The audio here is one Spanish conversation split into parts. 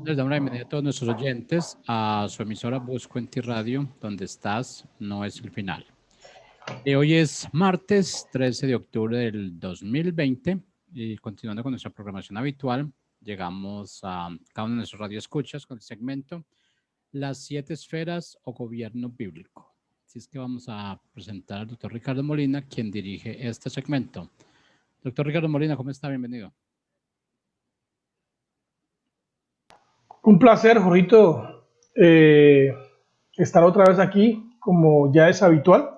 Les damos la bienvenida a todos nuestros oyentes a su emisora Busco en Ti Radio, donde estás, no es el final. Hoy es martes 13 de octubre del 2020 y continuando con nuestra programación habitual, llegamos a cada uno de nuestros radioescuchas con el segmento Las 7 esferas o gobierno bíblico. Así es que vamos a presentar al doctor Ricardo Molina, quien dirige este segmento. Doctor Ricardo Molina, ¿cómo está? Bienvenido. Un placer, Jorito, estar otra vez aquí, como ya es habitual,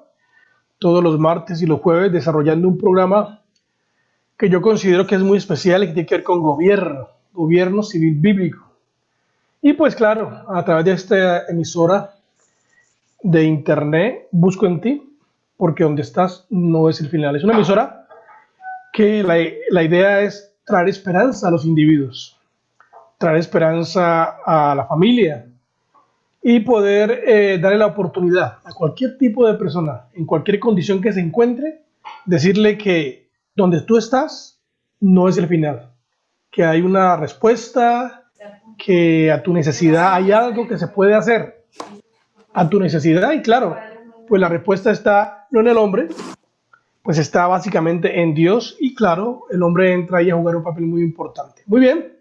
todos los martes y los jueves, desarrollando un programa que yo considero que es muy especial y que tiene que ver con gobierno civil bíblico. Y pues claro, a través de esta emisora de internet, Busco en Ti, porque donde estás no es el final. Es una emisora que la idea es traer esperanza a los individuos, traer esperanza a la familia, y poder darle la oportunidad a cualquier tipo de persona, en cualquier condición que se encuentre, decirle que donde tú estás no es el final, que hay una respuesta, que a tu necesidad hay algo que se puede hacer, a tu necesidad, y claro, pues la respuesta está no en el hombre, pues está básicamente en Dios, y claro, el hombre entra ahí a jugar un papel muy importante. Muy bien,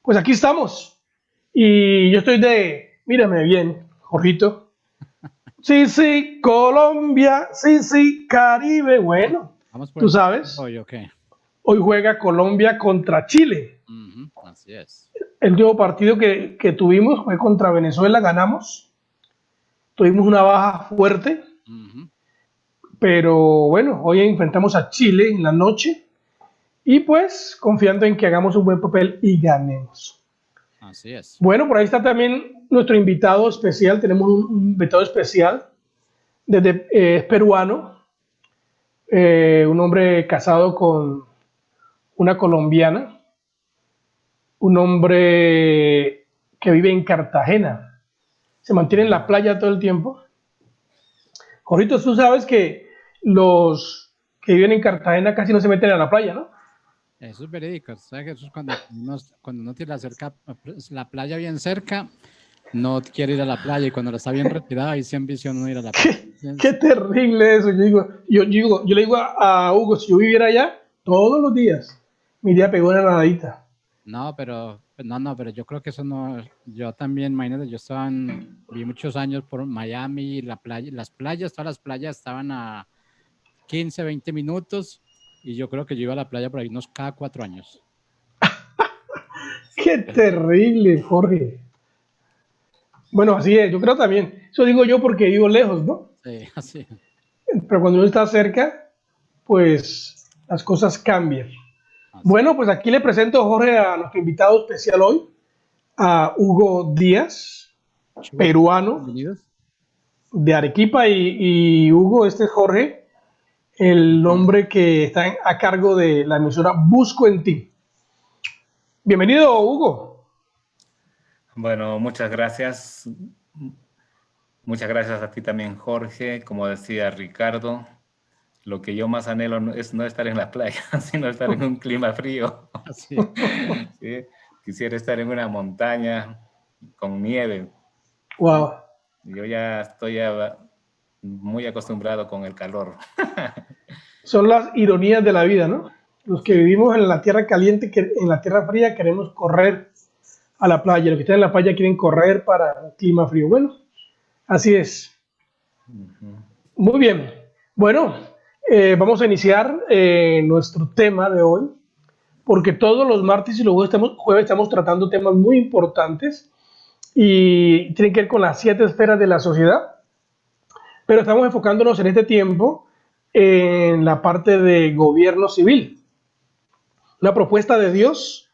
pues aquí estamos, y yo estoy mírame bien, Jorgito. Sí, sí, Colombia, sí, sí, Caribe. Bueno, Vamos por tú el sabes, hoy, ok. hoy juega Colombia contra Chile. Así es. El último partido que tuvimos fue contra Venezuela, ganamos. Tuvimos una baja fuerte, pero bueno, hoy enfrentamos a Chile en la noche y pues confiando en que hagamos un buen papel y ganemos. Así es. Bueno, por ahí está también nuestro invitado especial. Tenemos un invitado especial, es peruano, un hombre casado con una colombiana, un hombre que vive en Cartagena, se mantiene en la playa todo el tiempo. Jorito, tú sabes que los que viven en Cartagena casi no se meten a la playa, ¿no? Eso es verídico. ¿Sabes que eso es cuando uno tiene la playa bien cerca, no quiere ir a la playa y cuando la está bien retirada, ahí sí ambiciona no ir a la playa? Qué terrible eso. Yo le digo a Hugo, si yo viviera allá, todos los días me iría a pegar una nadadita. No, pero yo creo que eso no. Yo también, imagínate, vi muchos años por Miami y todas las playas estaban a 15, 20 minutos y yo creo que yo iba a la playa por ahí unos cada 4 años. Qué terrible, Jorge. Bueno, así es, yo creo también. Eso digo yo porque vivo lejos, ¿no? Sí, así. Pero cuando uno está cerca, pues las cosas cambian. Bueno, pues aquí le presento, Jorge, a nuestro invitado especial hoy, a Hugo Díaz, peruano, Bienvenidos. de Arequipa. Y Hugo, este es Jorge, el hombre que está a cargo de la emisora Busco en Ti. Bienvenido, Hugo. Bueno, muchas gracias. Muchas gracias a ti también, Jorge. Como decía Ricardo, lo que yo más anhelo es no estar en la playa, sino estar en un clima frío. Así. ¿Sí? Quisiera estar en una montaña con nieve. Wow. Yo ya estoy muy acostumbrado con el calor. Son las ironías de la vida, ¿no? Los que vivimos en la tierra caliente, en la tierra fría, queremos correr a la playa. Los que están en la playa quieren correr para un clima frío. Bueno, así es. Muy bien. Bueno, vamos a iniciar nuestro tema de hoy, porque todos los martes y los jueves estamos tratando temas muy importantes y tienen que ver con las 7 esferas de la sociedad, pero estamos enfocándonos en este tiempo en la parte de gobierno civil, una propuesta de Dios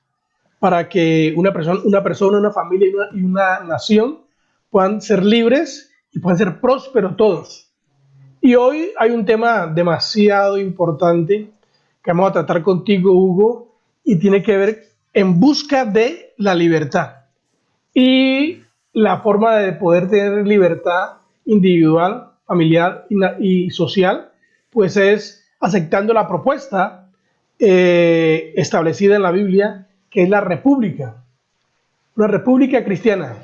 para que una persona, una familia y una nación puedan ser libres y puedan ser prósperos todos. Y hoy hay un tema demasiado importante que vamos a tratar contigo, Hugo, y tiene que ver en busca de la libertad. Y la forma de poder tener libertad individual, familiar y social, pues es aceptando la propuesta establecida en la Biblia, que es la república. una república cristiana,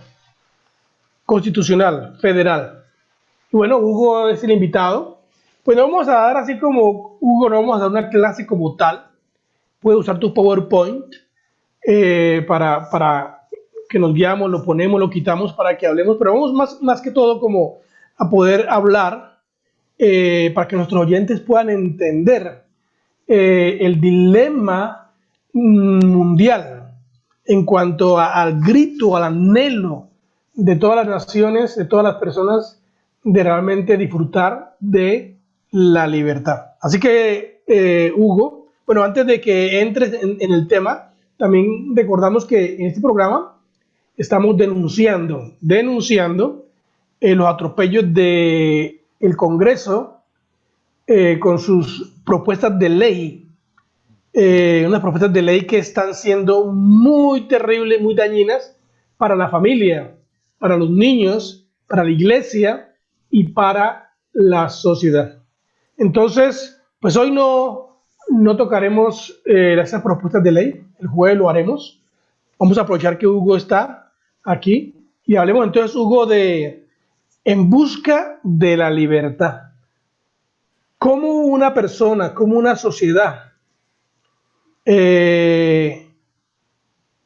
constitucional, federal. Y bueno, Hugo es el invitado. Pues no vamos a dar así como, Hugo, no vamos a dar una clase como tal. Puedes usar tu PowerPoint para que nos guiamos, lo ponemos, lo quitamos para que hablemos, pero vamos más que todo como a poder hablar para que nuestros oyentes puedan entender el dilema mundial en cuanto al grito, al anhelo de todas las naciones, de todas las personas, de realmente disfrutar de la libertad. Así que, Hugo, bueno, antes de que entres en el tema, también recordamos que en este programa estamos denunciando los atropellos del Congreso con sus propuestas de ley, unas propuestas de ley que están siendo muy terribles, muy dañinas para la familia, para los niños, para la iglesia y para la sociedad. Entonces, pues hoy no tocaremos esas propuestas de ley, el jueves lo haremos. Vamos a aprovechar que Hugo está aquí y hablemos entonces, Hugo, de En busca de la libertad. ¿Cómo una persona, cómo una sociedad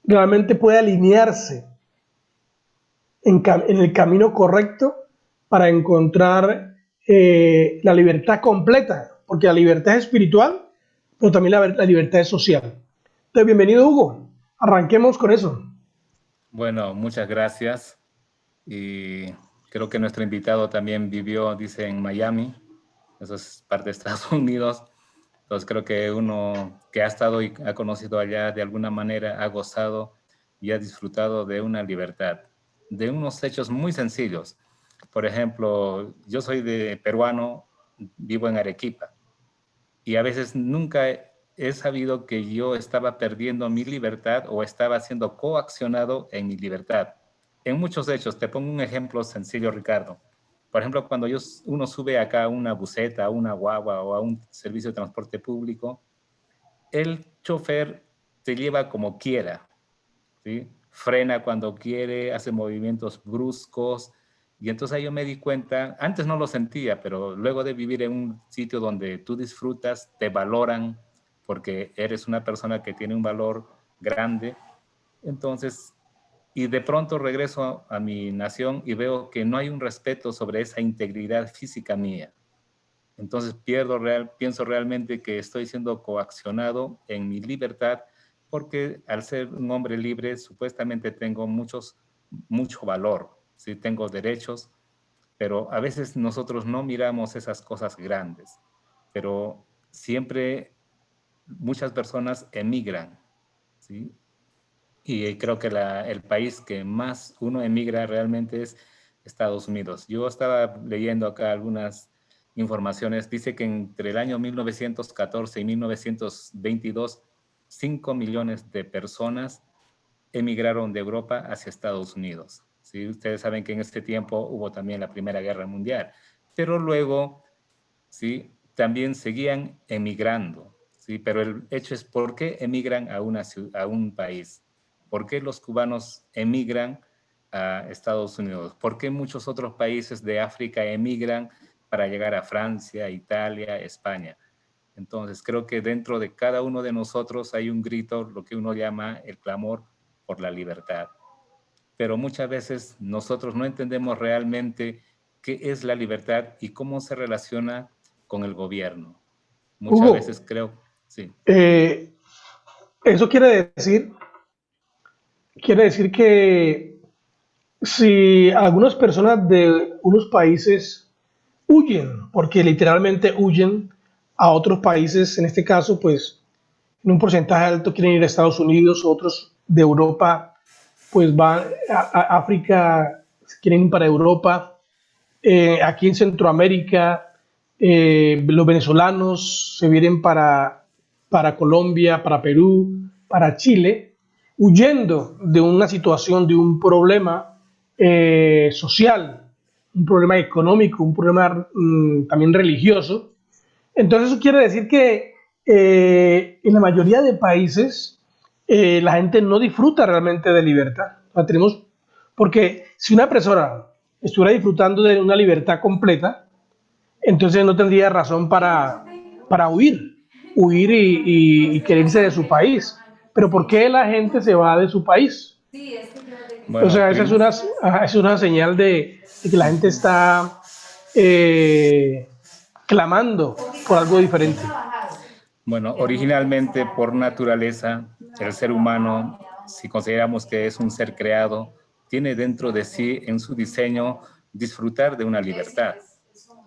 realmente puede alinearse en el camino correcto para encontrar la libertad completa? Porque la libertad es espiritual, pero también la libertad es social. Entonces, bienvenido, Hugo. Arranquemos con eso. Bueno, muchas gracias. Y creo que nuestro invitado también vivió, dice, en Miami. Eso es parte de Estados Unidos. Entonces creo que uno que ha estado y ha conocido allá de alguna manera ha gozado y ha disfrutado de una libertad, de unos hechos muy sencillos. Por ejemplo, yo soy peruano, vivo en Arequipa y a veces nunca he sabido que yo estaba perdiendo mi libertad o estaba siendo coaccionado en mi libertad. En muchos hechos, te pongo un ejemplo sencillo, Ricardo. Por ejemplo, cuando uno sube acá a una buseta, a una guagua o a un servicio de transporte público, el chofer te lleva como quiera, ¿sí? Frena cuando quiere, hace movimientos bruscos. Y entonces ahí yo me di cuenta, antes no lo sentía, pero luego de vivir en un sitio donde tú disfrutas, te valoran porque eres una persona que tiene un valor grande. Entonces, y de pronto regreso a mi nación y veo que no hay un respeto sobre esa integridad física mía. Entonces pienso realmente que estoy siendo coaccionado en mi libertad porque al ser un hombre libre supuestamente tengo mucho valor, ¿sí? Tengo derechos, pero a veces nosotros no miramos esas cosas grandes. Pero siempre muchas personas emigran, ¿sí? Y creo que el país que más uno emigra realmente es Estados Unidos. Yo estaba leyendo acá algunas informaciones. Dice que entre el año 1914 y 1922, 5 millones de personas emigraron de Europa hacia Estados Unidos. ¿Sí? Ustedes saben que en este tiempo hubo también la Primera Guerra Mundial. Pero luego, ¿sí? También seguían emigrando. ¿Sí? Pero el hecho es por qué emigran a un país. ¿Por qué los cubanos emigran a Estados Unidos? ¿Por qué muchos otros países de África emigran para llegar a Francia, Italia, España? Entonces, creo que dentro de cada uno de nosotros hay un grito, lo que uno llama el clamor por la libertad. Pero muchas veces nosotros no entendemos realmente qué es la libertad y cómo se relaciona con el gobierno. Muchas Hugo, veces creo, sí. Eso quiere decir que si algunas personas de unos países huyen, porque literalmente huyen a otros países, en este caso, pues en un porcentaje alto quieren ir a Estados Unidos, otros de Europa, pues van a África, quieren ir para Europa, aquí en Centroamérica, los venezolanos se vienen para Colombia, para Perú, para Chile, huyendo de una situación, de un problema social, un problema económico, un problema también religioso. Entonces eso quiere decir que en la mayoría de países la gente no disfruta realmente de libertad. sea, porque si una persona estuviera disfrutando de una libertad completa, entonces no tendría razón para huir y querer irse de su país. Pero ¿por qué la gente se va de su país? O Bueno, sea, esa es una señal de que la gente está clamando por algo diferente. bueno, originalmente por naturaleza, el ser humano, si consideramos que es un ser creado, tiene dentro de sí, en su diseño, disfrutar de una libertad.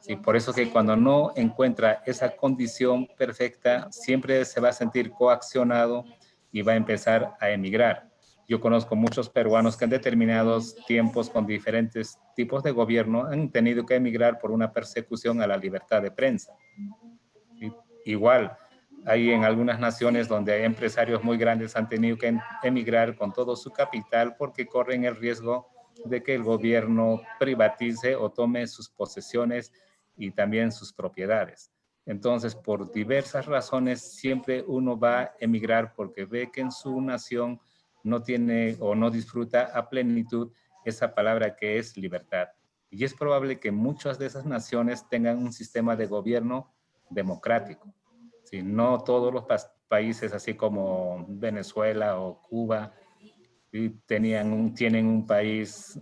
Sí, por eso que cuando no encuentra esa condición perfecta, siempre se va a sentir coaccionado y va a empezar a emigrar. Yo conozco muchos peruanos que en determinados tiempos con diferentes tipos de gobierno han tenido que emigrar por una persecución a la libertad de prensa. ¿Sí? Igual, hay en algunas naciones donde hay empresarios muy grandes han tenido que emigrar con todo su capital porque corren el riesgo de que el gobierno privatice o tome sus posesiones y también sus propiedades. Entonces, por diversas razones, siempre uno va a emigrar porque ve que en su nación no tiene o no disfruta a plenitud esa palabra que es libertad. Y es probable que muchas de esas naciones tengan un sistema de gobierno democrático. Sí, no todos los países, así como Venezuela o Cuba, ¿sí? Tienen un país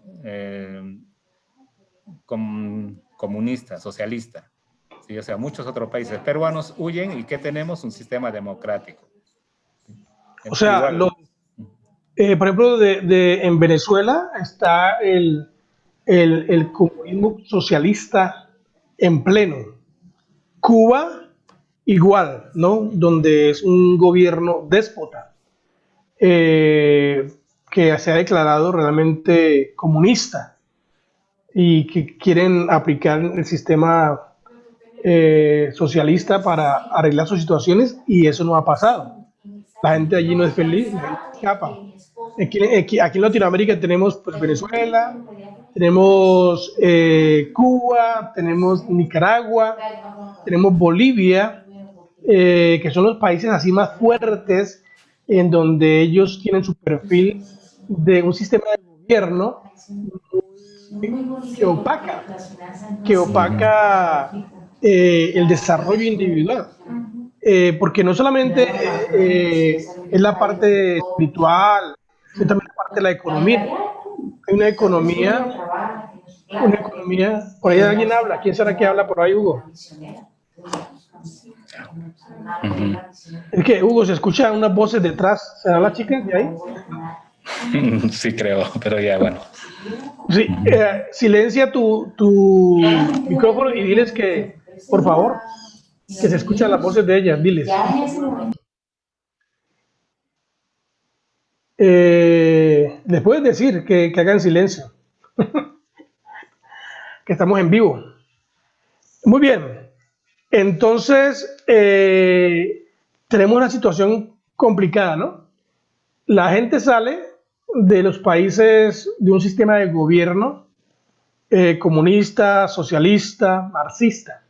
comunista, socialista. ¿Sí? O sea, muchos otros países peruanos huyen y ¿qué tenemos? Un sistema democrático. O sea, Igual. por ejemplo, en Venezuela está el comunismo socialista en pleno. Cuba, igual, ¿no? Donde es un gobierno déspota que se ha declarado realmente comunista y que quieren aplicar el sistema socialista para arreglar sus situaciones y eso no ha pasado. La gente allí no es feliz, la gente escapa. Aquí en Latinoamérica tenemos pues, Venezuela, tenemos Cuba, tenemos Nicaragua, tenemos Bolivia, que son los países así más fuertes en donde ellos tienen su perfil de un sistema de gobierno que opaca, que opaca el desarrollo individual. Porque no solamente es la parte espiritual, sino también la parte de la economía. Hay una economía, por ahí alguien habla, ¿quién será que habla por ahí, Hugo? Uh-huh. Es que, Hugo, se escucha unas voces detrás, ¿será la chica de ahí? Sí, creo, pero ya, bueno. Sí, silencia tu micrófono y diles que, por favor, que se escuchan las voces de ellas, diles. Les puedes decir que hagan silencio, que estamos en vivo. Muy bien, entonces tenemos una situación complicada, ¿no? La gente sale de los países de un sistema de gobierno comunista, socialista, marxista,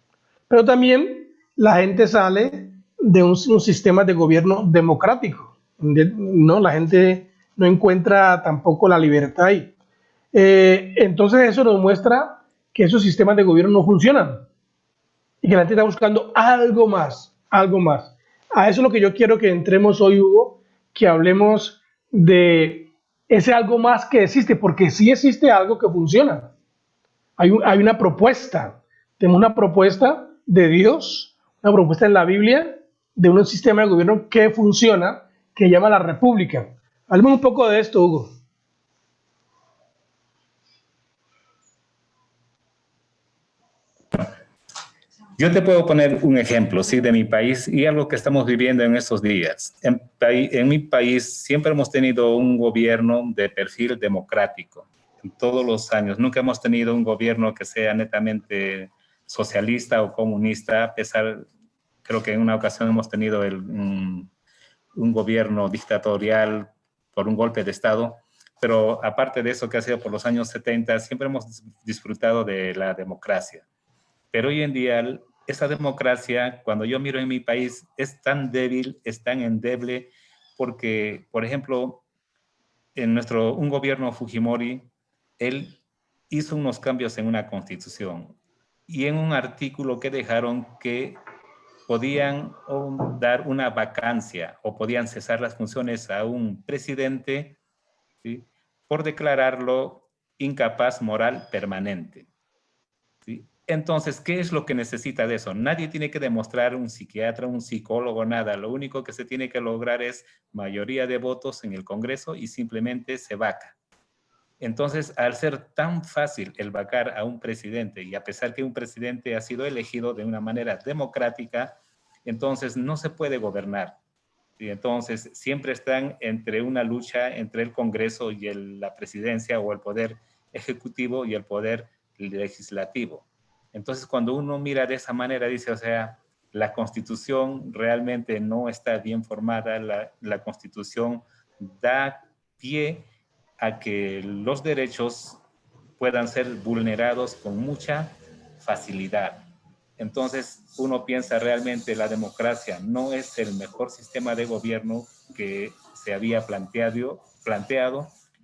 pero también la gente sale de un sistema de gobierno democrático, ¿no? La gente no encuentra tampoco la libertad ahí. Entonces eso nos muestra que esos sistemas de gobierno no funcionan y que la gente está buscando algo más, algo más. A eso es lo que yo quiero que entremos hoy, Hugo, que hablemos de ese algo más que existe, porque sí existe algo que funciona. Hay una propuesta, tenemos una propuesta de Dios, una propuesta en la Biblia de un sistema de gobierno que funciona, que llama la República. Hablemos un poco de esto, Hugo. Yo te puedo poner un ejemplo, sí, de mi país y algo que estamos viviendo en estos días. En mi país siempre hemos tenido un gobierno de perfil democrático en todos los años. Nunca hemos tenido un gobierno que sea netamente socialista o comunista, a pesar, creo que en una ocasión hemos tenido un gobierno dictatorial por un golpe de Estado, pero aparte de eso que ha sido por los años 70, siempre hemos disfrutado de la democracia. Pero hoy en día, esa democracia, cuando yo miro en mi país, es tan débil, es tan endeble, porque, por ejemplo, un gobierno Fujimori, él hizo unos cambios en una constitución y en un artículo que dejaron que podían dar una vacancia o podían cesar las funciones a un presidente, ¿sí?, por declararlo incapaz moral permanente, ¿sí? Entonces, ¿qué es lo que necesita de eso? Nadie tiene que demostrar, un psiquiatra, un psicólogo, nada. Lo único que se tiene que lograr es mayoría de votos en el Congreso y simplemente se vaca. Entonces, al ser tan fácil el vacar a un presidente, y a pesar que un presidente ha sido elegido de una manera democrática, entonces no se puede gobernar. Y entonces siempre están entre una lucha entre el Congreso y la presidencia, o el poder ejecutivo y el poder legislativo. Entonces, cuando uno mira de esa manera, dice, o sea, la Constitución realmente no está bien formada, la Constitución da pie a que los derechos puedan ser vulnerados con mucha facilidad. Entonces, uno piensa, realmente la democracia no es el mejor sistema de gobierno que se había planteado,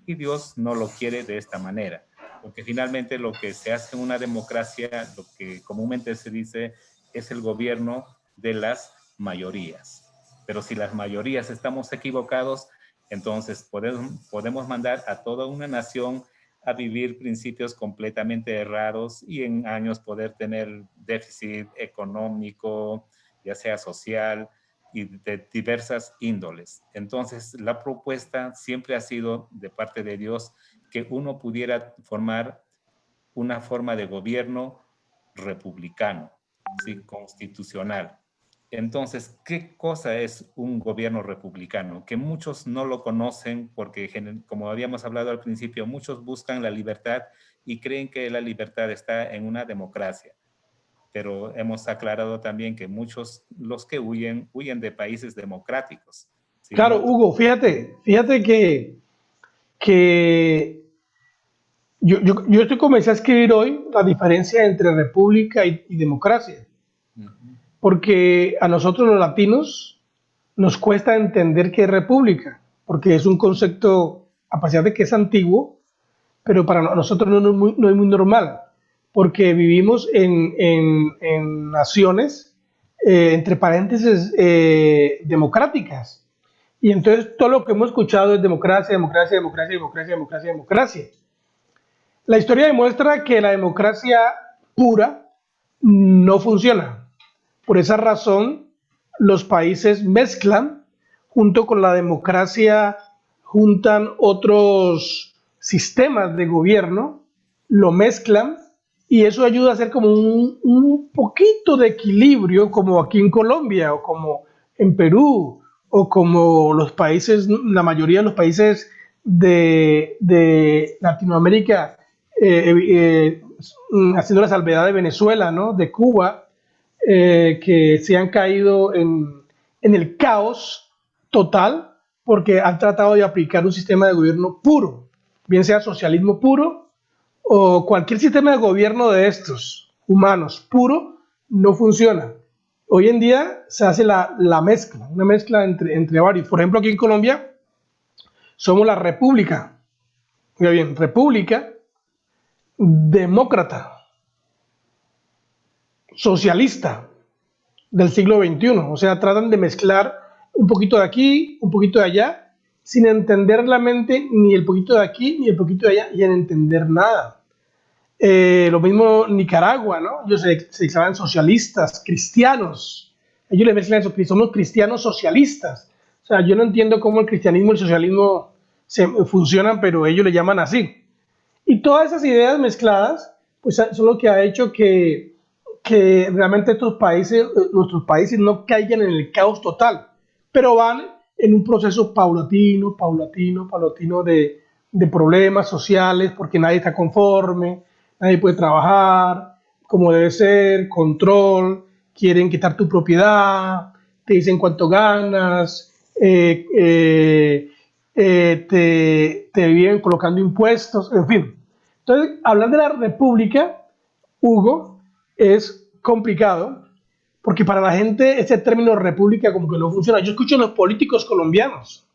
y Dios no lo quiere de esta manera. Porque finalmente lo que se hace en una democracia, lo que comúnmente se dice, es el gobierno de las mayorías. Pero si las mayorías estamos equivocados, entonces podemos mandar a toda una nación a vivir principios completamente errados y en años poder tener déficit económico, ya sea social y de diversas índoles. Entonces, la propuesta siempre ha sido de parte de Dios que uno pudiera formar una forma de gobierno republicano, ¿sí?, constitucional. Entonces, ¿qué cosa es un gobierno republicano? Que muchos no lo conocen porque, como habíamos hablado al principio, muchos buscan la libertad y creen que la libertad está en una democracia. Pero hemos aclarado también que muchos, los que huyen de países democráticos, ¿sí? Claro, No, Hugo, fíjate que yo estoy comencé a escribir hoy la diferencia entre república y democracia, porque a nosotros los latinos nos cuesta entender qué es república, porque es un concepto, a pesar de que es antiguo, pero para nosotros no es muy normal, porque vivimos en naciones, entre paréntesis, democráticas. Y entonces todo lo que hemos escuchado es democracia, democracia, democracia, democracia, democracia, democracia. La historia demuestra que la democracia pura no funciona. Por esa razón, los países mezclan, junto con la democracia, juntan otros sistemas de gobierno, lo mezclan y eso ayuda a hacer como un poquito de equilibrio, como aquí en Colombia o como en Perú o como los países, la mayoría de los países de Latinoamérica, haciendo la salvedad de Venezuela, ¿no?, de Cuba, que se han caído en el caos total porque han tratado de aplicar un sistema de gobierno puro, bien sea socialismo puro o cualquier sistema de gobierno de estos humanos puro, no funciona. Hoy en día se hace una mezcla entre varios. Por ejemplo, aquí en Colombia somos la república, mira bien, república demócrata, socialista del siglo XXI. O sea, tratan de mezclar un poquito de aquí, un poquito de allá, sin entender realmente ni el poquito de aquí ni el poquito de allá, y en entender nada. Lo mismo Nicaragua, ¿no? Ellos se declaran socialistas, cristianos. Ellos le mezclan eso, que somos cristianos socialistas. O sea, yo no entiendo cómo el cristianismo y el socialismo funcionan, pero ellos le llaman así. Y todas esas ideas mezcladas, pues son lo que ha hecho que realmente nuestros países no caigan en el caos total, pero van en un proceso paulatino de problemas sociales, porque nadie está conforme, nadie puede trabajar como debe ser, control, quieren quitar tu propiedad, te dicen cuánto ganas, te viven colocando impuestos, en fin. Entonces, hablar de la república, Hugo, es complicado, porque para la gente ese término república como que no funciona. Yo escucho a los políticos colombianos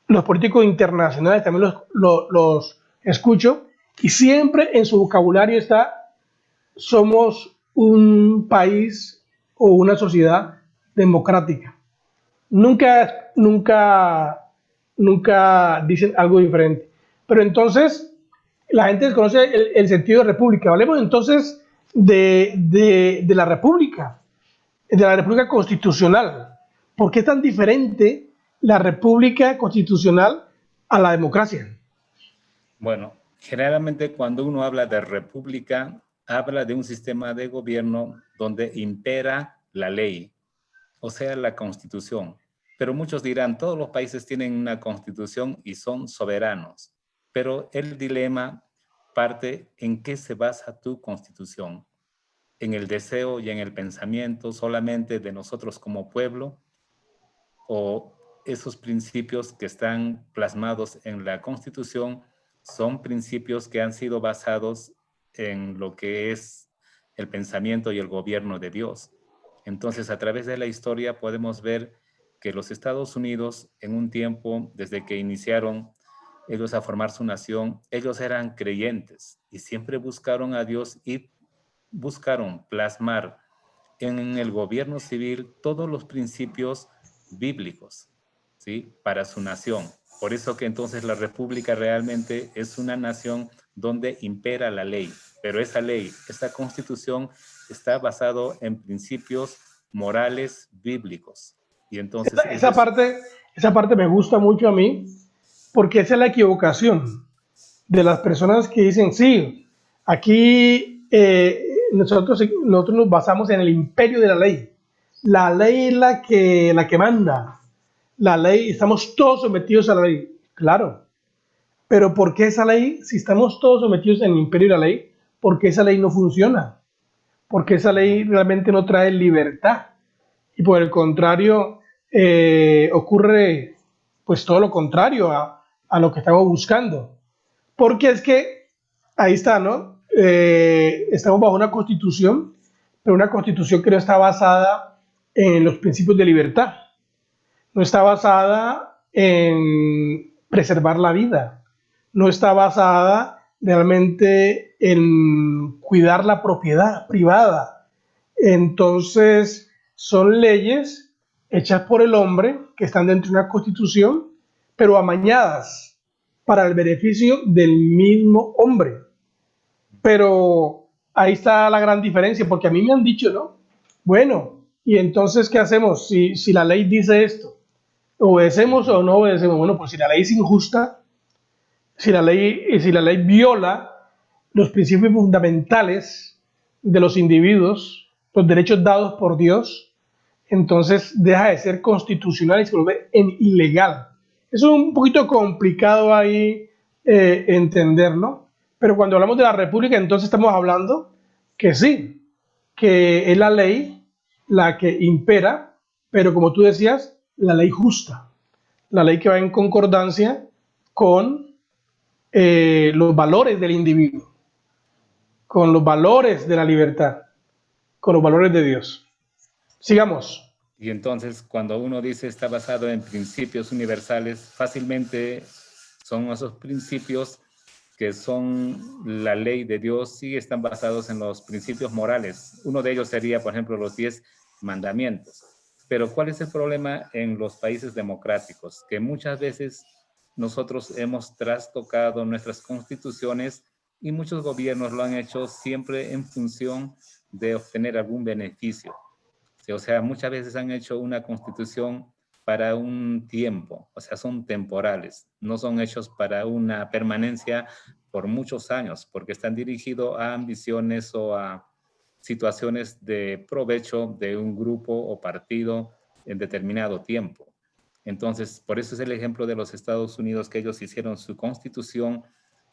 los políticos internacionales también los escucho, y siempre en su vocabulario está: somos un país o una sociedad democrática. Nunca, nunca, nunca dicen algo diferente. Pero entonces, la gente desconoce el sentido de república. Hablemos entonces de la república constitucional. ¿Por qué es tan diferente la república constitucional a la democracia? Bueno, generalmente cuando uno habla de república, habla de un sistema de gobierno donde impera la ley, o sea, la constitución. Pero muchos dirán, todos los países tienen una constitución y son soberanos. Pero el dilema parte en qué se basa tu constitución. En el deseo y en el pensamiento solamente de nosotros como pueblo, o esos principios que están plasmados en la Constitución son principios que han sido basados en lo que es el pensamiento y el gobierno de Dios. Entonces, a través de la historia podemos ver que los Estados Unidos, en un tiempo, desde que iniciaron ellos a formar su nación, ellos eran creyentes y siempre buscaron a Dios y buscaron plasmar en el gobierno civil todos los principios bíblicos, ¿sí? Para su nación. Por eso que entonces la república realmente es una nación donde impera la ley, pero esa ley, esa constitución está basado en principios morales bíblicos. Y entonces Esa ellos... parte, esa parte me gusta mucho a mí, porque esa es la equivocación de las personas que dicen: sí, aquí nosotros nos basamos en el imperio de la ley. La ley es la que manda. La ley, estamos todos sometidos a la ley. Claro, pero ¿por qué esa ley, si estamos todos sometidos en el imperio de la ley, por qué esa ley no funciona? Porque esa ley realmente no trae libertad. Y por el contrario, ocurre pues todo lo contrario a lo que estamos buscando. Porque es que, ahí está, ¿no? Estamos bajo una constitución, pero una constitución que no está basada en los principios de libertad, no está basada en preservar la vida, no está basada realmente en cuidar la propiedad privada. Entonces, son leyes hechas por el hombre que están dentro de una constitución, pero amañadas para el beneficio del mismo hombre. Pero ahí está la gran diferencia, porque a mí me han dicho, ¿no? Bueno, ¿y entonces qué hacemos si la ley dice esto? ¿Obedecemos o no obedecemos? Bueno, pues si la ley es injusta, si la ley viola los principios fundamentales de los individuos, los derechos dados por Dios, entonces deja de ser constitucional y se vuelve en ilegal. Eso es un poquito complicado ahí entender, ¿no? Pero cuando hablamos de la república, entonces estamos hablando que sí, que es la ley la que impera, pero como tú decías, la ley justa, la ley que va en concordancia con los valores del individuo, con los valores de la libertad, con los valores de Dios. Sigamos. Y entonces, cuando uno dice está basado en principios universales, fácilmente son esos principios que son la ley de Dios, sí están basados en los principios morales. Uno de ellos sería, por ejemplo, los 10 mandamientos. Pero ¿cuál es el problema en los países democráticos? Que muchas veces nosotros hemos trastocado nuestras constituciones y muchos gobiernos lo han hecho siempre en función de obtener algún beneficio. O sea, muchas veces han hecho una constitución para un tiempo, o sea, son temporales, no son hechos para una permanencia por muchos años, porque están dirigidos a ambiciones o a situaciones de provecho de un grupo o partido en determinado tiempo. Entonces, por eso es el ejemplo de los Estados Unidos, que ellos hicieron su constitución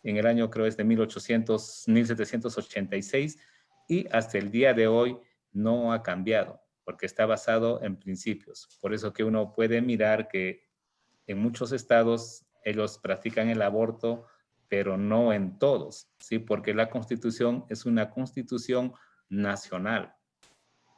en el año, creo es de 1786, y hasta el día de hoy no ha cambiado, porque está basado en principios. Por eso que uno puede mirar que en muchos estados ellos practican el aborto, pero no en todos, ¿sí? Porque la Constitución es una constitución nacional,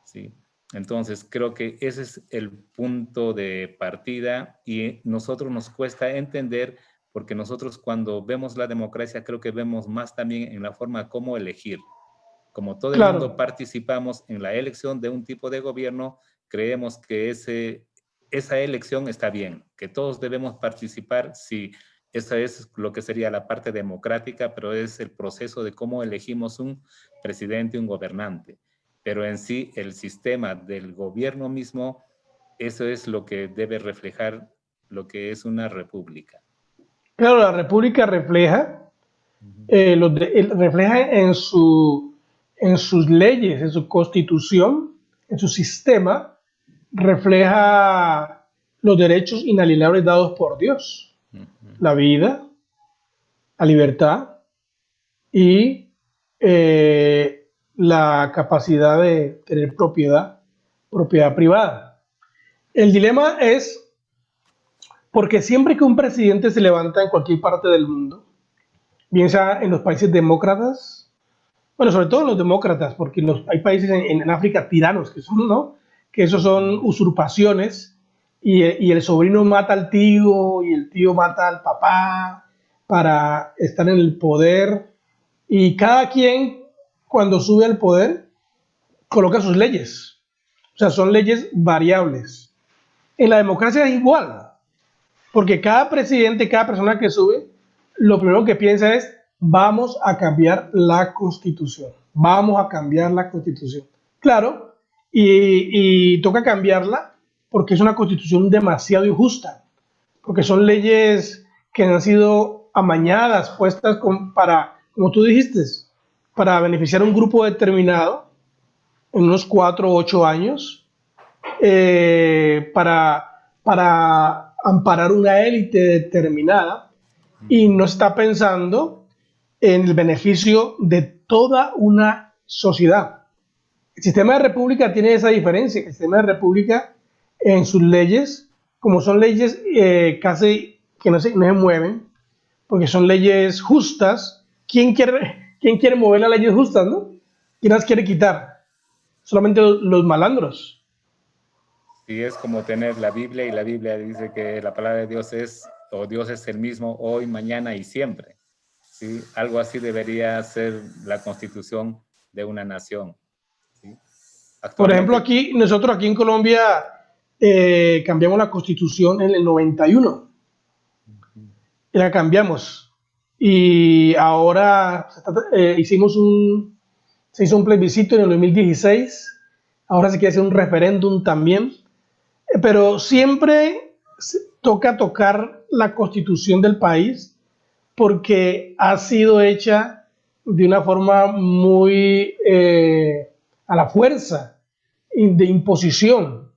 ¿sí? Entonces, creo que ese es el punto de partida y nosotros nos cuesta entender porque nosotros cuando vemos la democracia creo que vemos más también en la forma como elegir. Como todo el mundo Claro, participamos en la elección de un tipo de gobierno, creemos que esa elección está bien, que todos debemos participar, sí, esa es lo que sería la parte democrática, pero es el proceso de cómo elegimos un presidente, un gobernante. Pero en sí, el sistema del gobierno mismo, eso es lo que debe reflejar lo que es una república. claro, la República refleja, Ujú. refleja en sus leyes, en su constitución, en su sistema, refleja los derechos inalienables dados por Dios, Ujú. la vida, la libertad y la capacidad de tener propiedad privada. El dilema es porque siempre que un presidente se levanta en cualquier parte del mundo, bien sea en los países demócratas, bueno, sobre todo en los demócratas, porque hay países en África tiranos que son, ¿no? Que esos son usurpaciones y el sobrino mata al tío y el tío mata al papá para estar en el poder y cada quien cuando sube al poder coloca sus leyes, o sea, son leyes variables. En la democracia es igual, porque cada presidente, cada persona que sube, lo primero que piensa es, vamos a cambiar la constitución, vamos a cambiar la constitución. Claro, y toca cambiarla porque es una constitución demasiado injusta, porque son leyes que han sido amañadas, puestas para, como tú dijiste, para beneficiar a un grupo determinado en unos 4 o 8 años, para amparar una élite determinada y no está pensando en el beneficio de toda una sociedad. El sistema de república tiene esa diferencia. El sistema de república en sus leyes, como son leyes casi que no se mueven, porque son leyes justas, quién quiere mover las leyes justas, no? ¿Quién las quiere quitar? Solamente los malandros. Sí, es como tener la Biblia y la Biblia dice que la palabra de Dios es, o Dios es el mismo hoy, mañana y siempre. ¿Sí? Algo así debería ser la constitución de una nación. ¿Sí? Por ejemplo, Actualmente, nosotros aquí en Colombia cambiamos la constitución en el 91, la cambiamos y ahora se hizo un plebiscito en el 2016, ahora se quiere hacer un referéndum también, pero siempre toca tocar la constitución del país porque ha sido hecha de una forma muy a la fuerza, de imposición,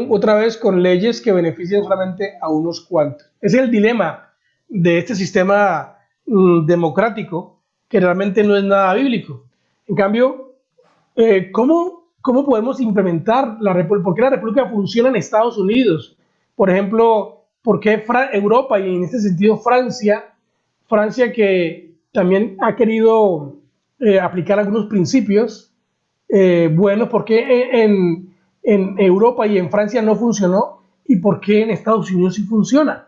otra vez con leyes que benefician solamente a unos cuantos. Ese es el dilema de este sistema democrático, que realmente no es nada bíblico. En cambio, ¿cómo podemos implementar la república? ¿Por qué la república funciona en Estados Unidos? Por ejemplo, ¿por qué Europa y en este sentido Francia que también ha querido aplicar algunos principios buenos, ¿por qué en Europa y en Francia no funcionó y por qué en Estados Unidos sí funciona?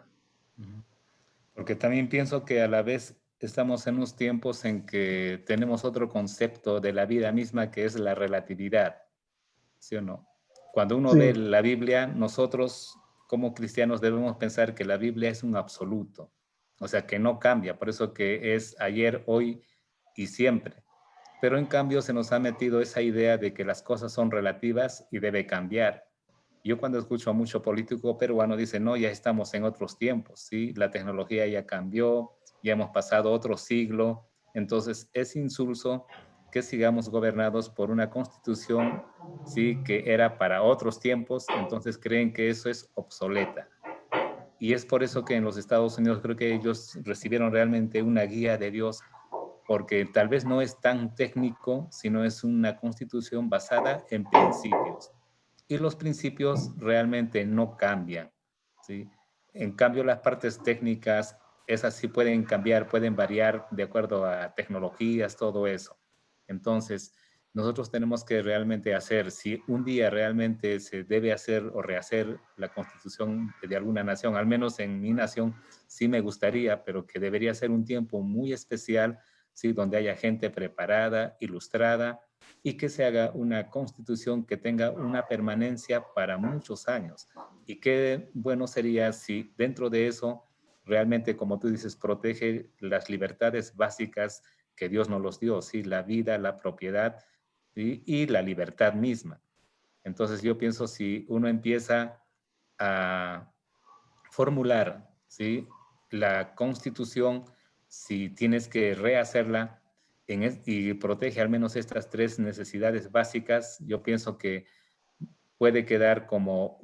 porque también pienso que a la vez estamos en unos tiempos en que tenemos otro concepto de la vida misma que es la relatividad, ¿sí o no? Cuando uno ve Sí, la Biblia, nosotros como cristianos debemos pensar que la Biblia es un absoluto, o sea, que no cambia, por eso que es ayer, hoy y siempre. Pero en cambio se nos ha metido esa idea de que las cosas son relativas y debe cambiar. Yo cuando escucho a mucho político peruano dice, no, ya estamos en otros tiempos, ¿sí? La tecnología ya cambió, ya hemos pasado otro siglo, entonces es insulso que sigamos gobernados por una constitución, ¿sí? Que era para otros tiempos, entonces creen que eso es obsoleta. Y es por eso que en los Estados Unidos creo que ellos recibieron realmente una guía de Dios porque tal vez no es tan técnico, sino es una constitución basada en principios. Y los principios realmente no cambian, ¿sí? En cambio, las partes técnicas, esas sí pueden cambiar, pueden variar de acuerdo a tecnologías, todo eso. Entonces, nosotros tenemos que realmente hacer, si un día realmente se debe hacer o rehacer la constitución de alguna nación, al menos en mi nación sí me gustaría, pero que debería ser un tiempo muy especial, ¿sí? Donde haya gente preparada, ilustrada, y que se haga una constitución que tenga una permanencia para muchos años. Y qué bueno sería si dentro de eso realmente, como tú dices, protege las libertades básicas que Dios nos los dio, ¿sí? La vida, la propiedad, ¿sí? Y la libertad misma. Entonces yo pienso si uno empieza a formular, ¿sí? La Constitución, si tienes que rehacerla y protege al menos estas tres necesidades básicas, yo pienso que puede quedar como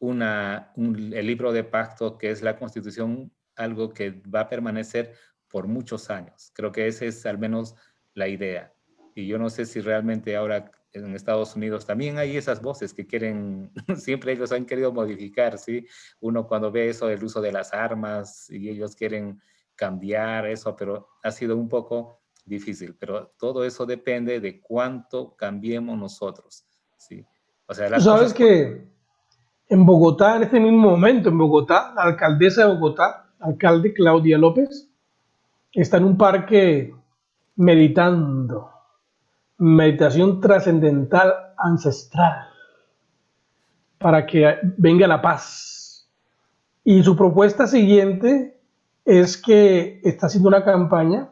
el libro de pacto, que es la Constitución, algo que va a permanecer por muchos años. Creo que esa es al menos la idea. Y yo no sé si realmente ahora en Estados Unidos también hay esas voces que quieren, siempre ellos han querido modificar, ¿sí? Uno cuando ve eso del uso de las armas y ellos quieren cambiar eso, pero ha sido un poco difícil. Pero todo eso depende de cuánto cambiemos nosotros, ¿sí? O sea, Tú las sabes cosas... que en Bogotá, en este mismo momento, en Bogotá, la alcaldesa de Bogotá, alcalde Claudia López, está en un parque meditando, meditación trascendental ancestral, para que venga la paz. Y su propuesta siguiente es que está haciendo una campaña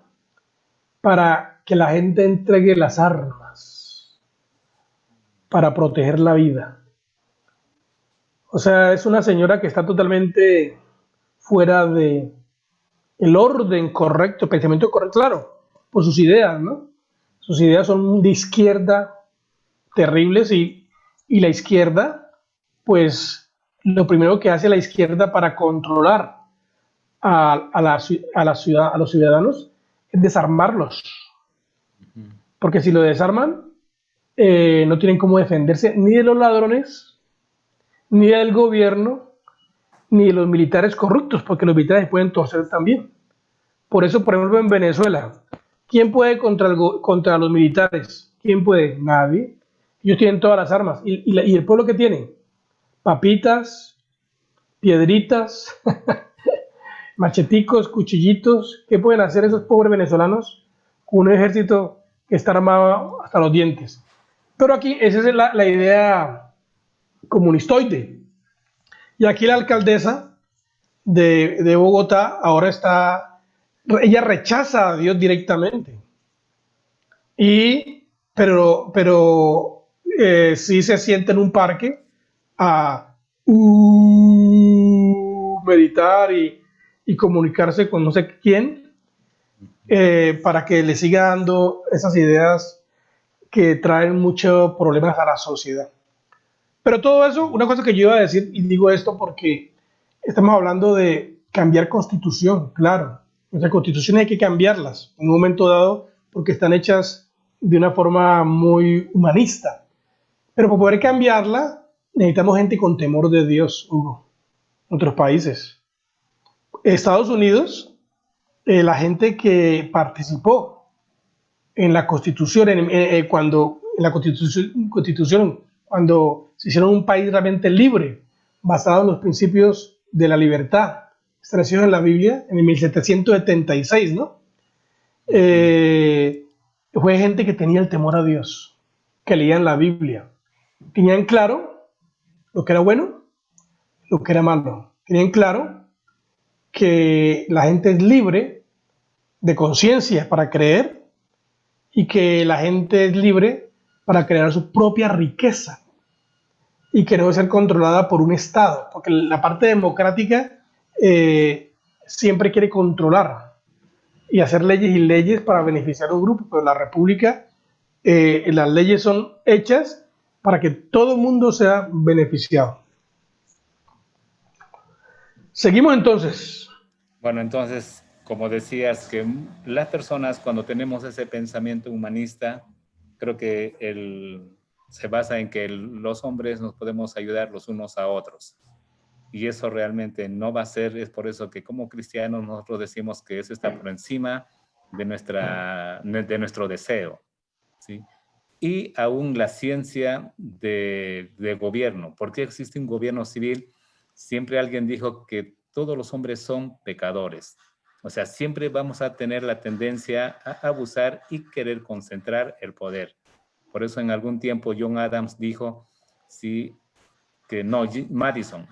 para que la gente entregue las armas para proteger la vida. O sea, es una señora que está totalmente fuera de el orden correcto, el pensamiento correcto, claro, por sus ideas, ¿no? Sus ideas son de izquierda terribles y la izquierda, pues lo primero que hace la izquierda para controlar a los ciudadanos es desarmarlos, porque si lo desarman, no tienen cómo defenderse ni de los ladrones, ni del gobierno, ni de los militares corruptos, porque los militares pueden torcer también. Por eso, por ejemplo, en Venezuela, ¿quién puede contra los militares? ¿Quién puede? Nadie. Ellos tienen todas las armas. ¿Y el pueblo qué tiene? Papitas, piedritas, macheticos, cuchillitos. ¿Qué pueden hacer esos pobres venezolanos con un ejército que está armado hasta los dientes? Pero aquí esa es la idea comunistoide. Y aquí la alcaldesa de Bogotá ahora ella rechaza a Dios directamente. Pero sí se sienta en un parque a meditar y comunicarse con no sé quién, para que le siga dando esas ideas que traen muchos problemas a la sociedad. Pero todo eso, una cosa que yo iba a decir, y digo esto porque estamos hablando de cambiar constitución, claro. Nuestras constituciones hay que cambiarlas en un momento dado porque están hechas de una forma muy humanista. Pero para poder cambiarla necesitamos gente con temor de Dios, Hugo, en otros países. Estados Unidos, la gente que participó en la Constitución, cuando en la Constitución, cuando se hicieron un país realmente libre, basado en los principios de la libertad, establecidos en la Biblia en el 1776, ¿no? Fue gente que tenía el temor a Dios, que leían la Biblia, tenían claro lo que era bueno, lo que era malo, tenían claro que la gente es libre de conciencia para creer y que la gente es libre para crear su propia riqueza y que no debe ser controlada por un Estado, porque la parte democrática siempre quiere controlar y hacer leyes y leyes para beneficiar a un grupo, pero la república, las leyes son hechas para que todo el mundo sea beneficiado. Seguimos entonces. Bueno, entonces, como decías, que las personas cuando tenemos ese pensamiento humanista, creo que se basa en que los hombres nos podemos ayudar los unos a otros. Y eso realmente no va a ser, es por eso que como cristianos nosotros decimos que eso está por encima de nuestro deseo, ¿sí? y aún la ciencia de gobierno. ¿Por qué existe un gobierno civil? Siempre alguien dijo que todos los hombres son pecadores. O sea, siempre vamos a tener la tendencia a abusar y querer concentrar el poder. Por eso en algún tiempo John Adams dijo, Madison,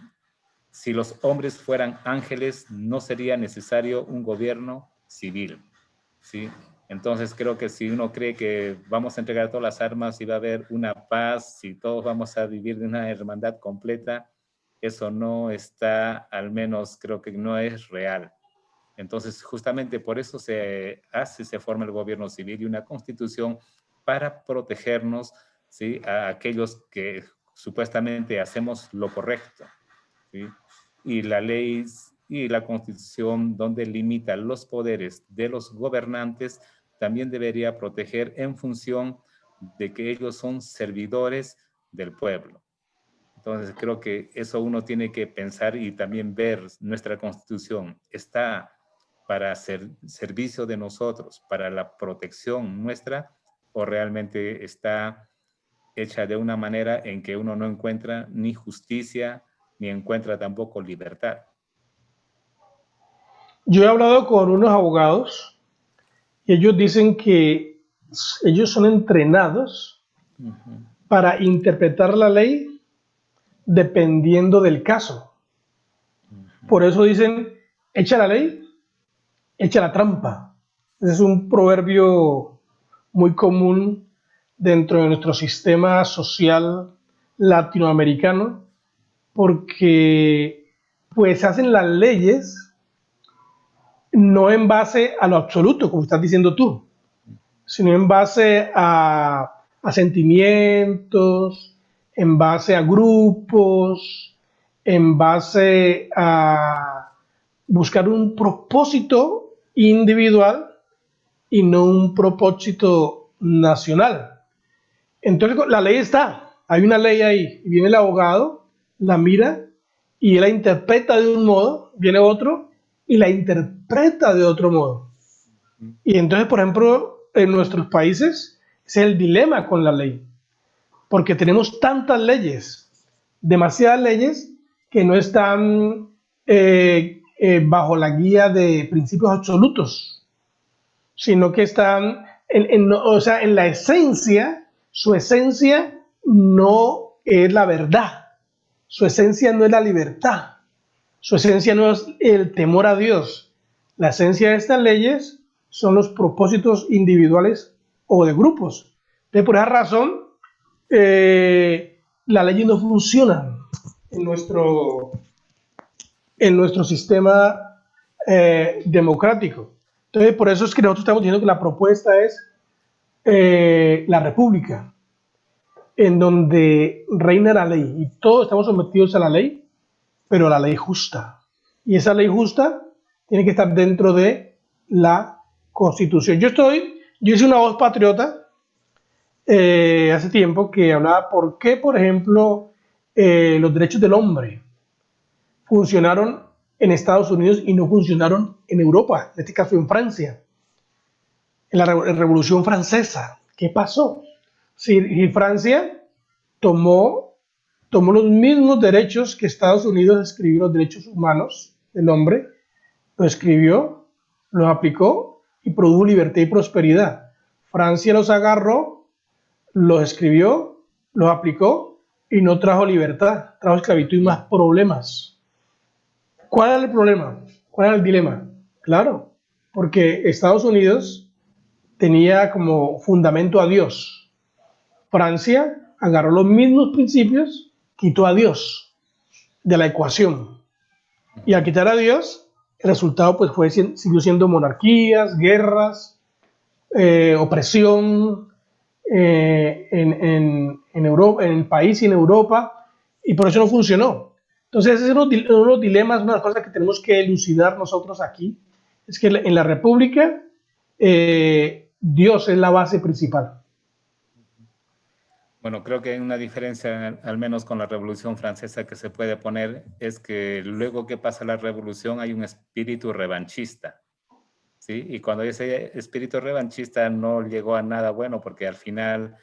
si los hombres fueran ángeles, no sería necesario un gobierno civil, ¿sí? Entonces creo que si uno cree que vamos a entregar todas las armas y va a haber una paz, si todos vamos a vivir de una hermandad completa, eso no está, al menos creo que no es real. Entonces justamente por eso se forma el gobierno civil y una constitución para protegernos, ¿sí?, a aquellos que supuestamente hacemos lo correcto, ¿sí? Y la ley y la constitución, donde limita los poderes de los gobernantes, también debería proteger en función de que ellos son servidores del pueblo. Entonces creo que eso uno tiene que pensar y también ver nuestra constitución. ¿Está para servicio de nosotros, para la protección nuestra, o realmente está hecha de una manera en que uno no encuentra ni justicia, ni encuentra tampoco libertad? Yo he hablado con unos abogados y ellos dicen que ellos son entrenados para interpretar la ley dependiendo del caso. Por eso dicen, echa la ley, echa la trampa. Ese es un proverbio muy común dentro de nuestro sistema social latinoamericano, porque pues hacen las leyes no en base a lo absoluto, como estás diciendo tú, sino en base a sentimientos, en base a grupos, en base a buscar un propósito individual y no un propósito nacional. Entonces la ley está, hay una ley ahí, y viene el abogado, la mira y él la interpreta de un modo, viene otro y la interpreta de otro modo. Y entonces, por ejemplo, en nuestros países, ese es el dilema con la ley, porque tenemos tantas leyes, demasiadas leyes, que no están bajo la guía de principios absolutos, sino que están o sea, en la esencia, su esencia no es la verdad, su esencia no es la libertad, su esencia no es el temor a Dios. La esencia de estas leyes son los propósitos individuales o de grupos. Entonces, por esa razón, las leyes no funcionan en nuestro sistema democrático. Entonces, por eso es que nosotros estamos diciendo que la propuesta es la república, en donde reina la ley y todos estamos sometidos a la ley, pero la ley justa. Y esa ley justa tiene que estar dentro de la Constitución. Yo hice una voz patriota hace tiempo que hablaba por qué, por ejemplo, los derechos del hombre funcionaron en Estados Unidos y no funcionaron en Europa, en este caso en Francia, en la Revolución Francesa. ¿Qué pasó? Si Francia tomó los mismos derechos que Estados Unidos escribió, los derechos humanos del hombre, lo escribió, los aplicó y produjo libertad y prosperidad. Francia los agarró, los escribió, los aplicó y no trajo libertad, trajo esclavitud y más problemas. ¿Cuál era el problema? ¿Cuál era el dilema? Claro, porque Estados Unidos tenía como fundamento a Dios. Francia agarró los mismos principios, quitó a Dios de la ecuación. Y al quitar a Dios, el resultado pues siguió siendo monarquías, guerras, opresión en Europa, en el país y en Europa, y por eso no funcionó. Entonces, ese es uno de los dilemas, una de las cosas que tenemos que elucidar nosotros aquí, es que en la República Dios es la base principal. Bueno, creo que hay una diferencia, al menos con la Revolución Francesa, que se puede poner, es que luego que pasa la revolución hay un espíritu revanchista, ¿sí? Y cuando ese espíritu revanchista no llegó a nada bueno, porque al final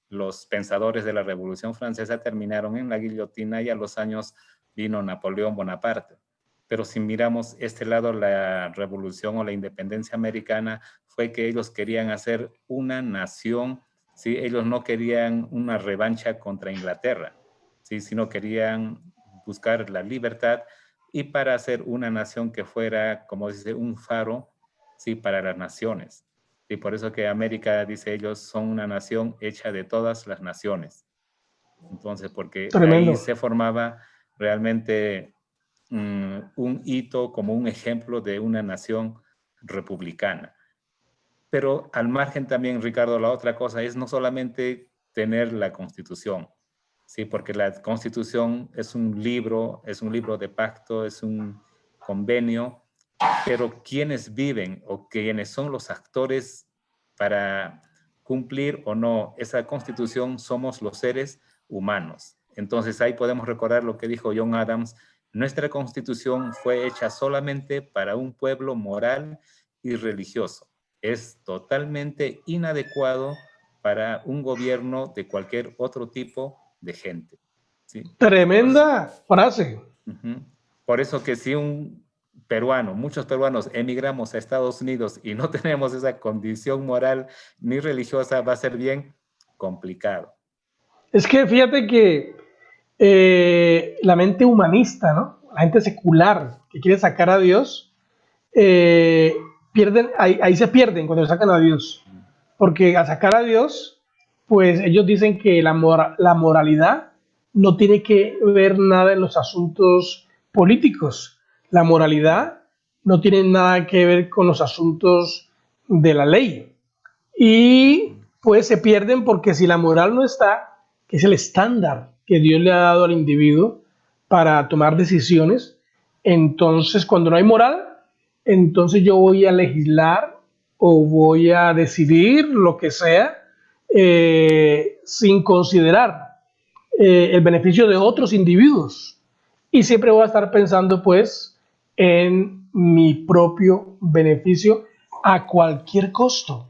los pensadores de la Revolución Francesa terminaron en la guillotina y a los años vino Napoleón Bonaparte. Pero si miramos este lado, la revolución o la independencia americana fue que ellos querían hacer una nación, ¿sí? Ellos no querían una revancha contra Inglaterra, ¿sí? Sino querían buscar la libertad y para hacer una nación que fuera, como dice, un faro, ¿sí? Para las naciones. Y por eso que América, dice ellos, son una nación hecha de todas las naciones. Entonces, porque ahí Tremendo. se formaba realmente un hito como un ejemplo de una nación republicana. Pero al margen también, Ricardo, la otra cosa es no solamente tener la Constitución, ¿sí? Porque la Constitución es un libro de pacto, es un convenio, pero quienes viven o quienes son los actores para cumplir o no esa Constitución somos los seres humanos. Entonces ahí podemos recordar lo que dijo John Adams: nuestra Constitución fue hecha solamente para un pueblo moral y religioso. Es totalmente inadecuado para un gobierno de cualquier otro tipo de gente, ¿sí? Tremenda frase. Por eso que si un peruano, muchos peruanos emigramos a Estados Unidos y no tenemos esa condición moral ni religiosa, va a ser bien complicado. Es que fíjate que la mente humanista, ¿no? La gente secular que quiere sacar a Dios, pierden, ahí se pierden cuando sacan a Dios. Porque al sacar a Dios, pues ellos dicen que la moralidad no tiene que ver nada en los asuntos políticos. La moralidad no tiene nada que ver con los asuntos de la ley. Y pues se pierden porque si la moral no está, que es el estándar que Dios le ha dado al individuo para tomar decisiones, entonces cuando no hay moral, entonces yo voy a legislar o voy a decidir lo que sea sin considerar el beneficio de otros individuos. Y siempre voy a estar pensando pues en mi propio beneficio a cualquier costo.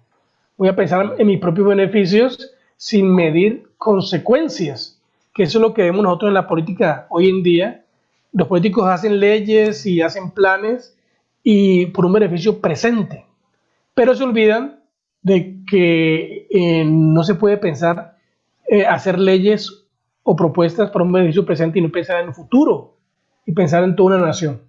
Voy a pensar en mis propios beneficios sin medir consecuencias, que eso es lo que vemos nosotros en la política hoy en día. Los políticos hacen leyes y hacen planes y por un beneficio presente, pero se olvidan de que no se puede pensar hacer leyes o propuestas para un beneficio presente y no pensar en el futuro y pensar en toda una nación.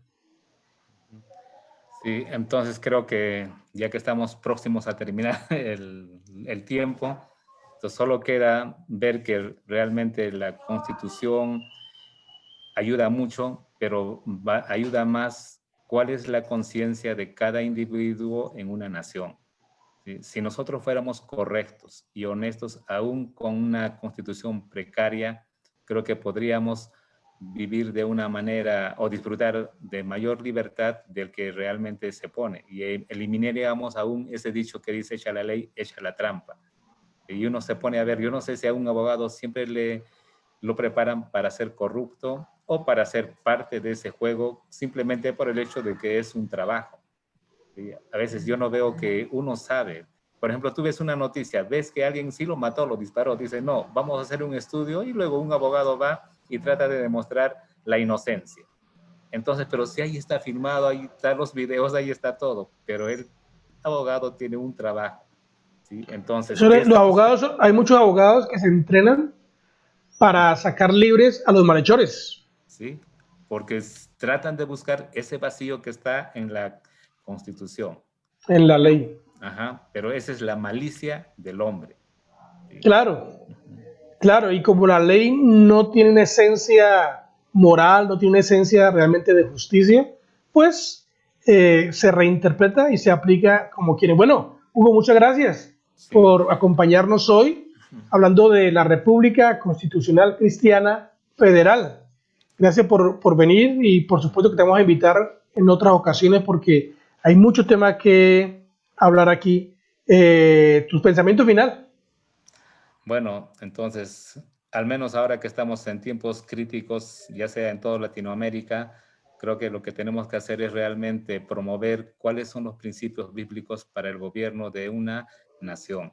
Sí, entonces creo que ya que estamos próximos a terminar el tiempo, entonces solo queda ver que realmente la Constitución ayuda mucho, pero ayuda más cuál es la conciencia de cada individuo en una nación. ¿Sí? Si nosotros fuéramos correctos y honestos, aún con una Constitución precaria, creo que podríamos vivir de una manera o disfrutar de mayor libertad del que realmente se pone. Y eliminaríamos aún ese dicho que dice: echa la ley, echa la trampa. Y uno se pone a ver, yo no sé si a un abogado siempre lo preparan para ser corrupto o para ser parte de ese juego simplemente por el hecho de que es un trabajo. ¿Sí? A veces yo no veo que uno sabe. Por ejemplo, tú ves una noticia, ves que alguien sí lo mató, lo disparó, dice: no, vamos a hacer un estudio, y luego un abogado va y trata de demostrar la inocencia. Entonces, pero si ahí está filmado, ahí están los videos, ahí está todo, pero el abogado tiene un trabajo, ¿sí? Entonces, ¿qué Los estamos? abogados, hay muchos abogados que se entrenan para sacar libres a los malhechores. ¿Sí? Porque tratan de buscar ese vacío que está en la Constitución. En la ley. Ajá, pero esa es la malicia del hombre. ¿Sí? Claro, claro, y como la ley no tiene una esencia moral, no tiene una esencia realmente de justicia, pues se reinterpreta y se aplica como quieren. Bueno, Hugo, muchas gracias Sí. por acompañarnos hoy hablando de la República Constitucional Cristiana Federal. Gracias por venir y por supuesto que te vamos a invitar en otras ocasiones porque hay muchos temas que hablar aquí. Tu pensamiento final. Bueno, entonces, al menos ahora que estamos en tiempos críticos, ya sea en toda Latinoamérica, creo que lo que tenemos que hacer es realmente promover cuáles son los principios bíblicos para el gobierno de una nación.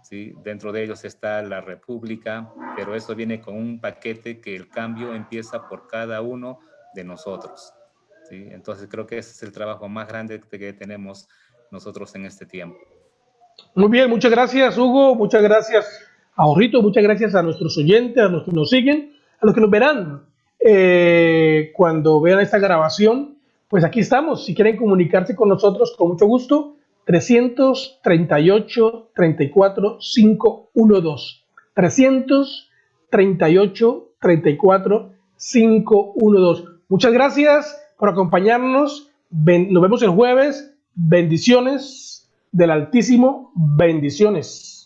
¿sí? Dentro de ellos está la República, pero eso viene con un paquete que el cambio empieza por cada uno de nosotros, ¿sí? Entonces creo que ese es el trabajo más grande que tenemos nosotros en este tiempo. Muy bien, muchas gracias, Hugo, muchas gracias a Jorrito, muchas gracias a nuestros oyentes, a los que nos siguen, a los que nos verán cuando vean esta grabación. Pues aquí estamos, si quieren comunicarse con nosotros, con mucho gusto, 338-34-512. 338-34-512. Muchas gracias por acompañarnos. Nos vemos el jueves. Bendiciones del Altísimo. Bendiciones.